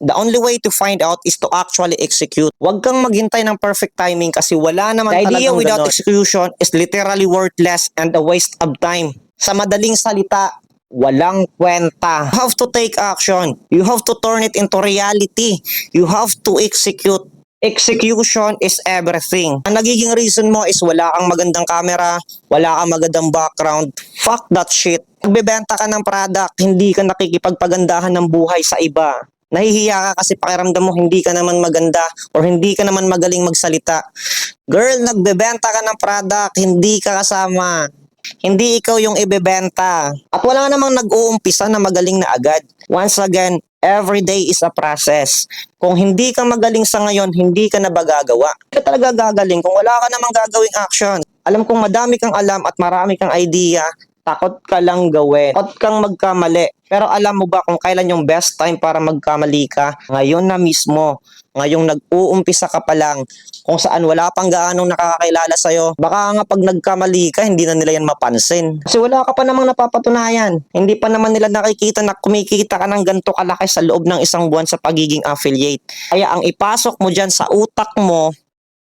The only way to find out is to actually execute. Huwag kang maghintay ng perfect timing kasi wala naman talagang idea without execution is literally worthless and a waste of time. Sa madaling salita, walang kwenta. You have to take action. You have to turn it into reality. You have to execute. Execution is everything. Ang nagiging reason mo is wala kang magandang camera, wala kang magandang background. Fuck that shit. Nagbebenta ka ng product, hindi ka nakikipagpagandahan ng buhay sa iba. Nahihiya ka kasi pakiramdam mo hindi ka naman maganda or hindi ka naman magaling magsalita. Girl, nagbebenta ka ng product, hindi ka kasama. Hindi ikaw yung ibebenta. At wala namang nag-uumpisa na magaling na agad. Once again, every day is a process. Kung hindi ka magaling sa ngayon, hindi ka na bagagawa. Hindi ka talaga gagaling kung wala ka namang gagawing action. Alam kong madami kang alam at marami kang idea, takot ka lang gawin. Takot kang magkamali. Pero alam mo ba kung kailan yung best time para magkamali ka? Ngayon na mismo. Ngayong nag-uumpisa ka pa lang, kung saan wala pang gaanong nakakakilala sa'yo, baka nga pag nagkamali ka, hindi na nila yan mapansin. Kasi wala ka pa namang napapatunayan. Hindi pa naman nila nakikita na kumikita ka ng ganito kalaki sa loob ng isang buwan sa pagiging affiliate. Kaya ang ipasok mo dyan sa utak mo,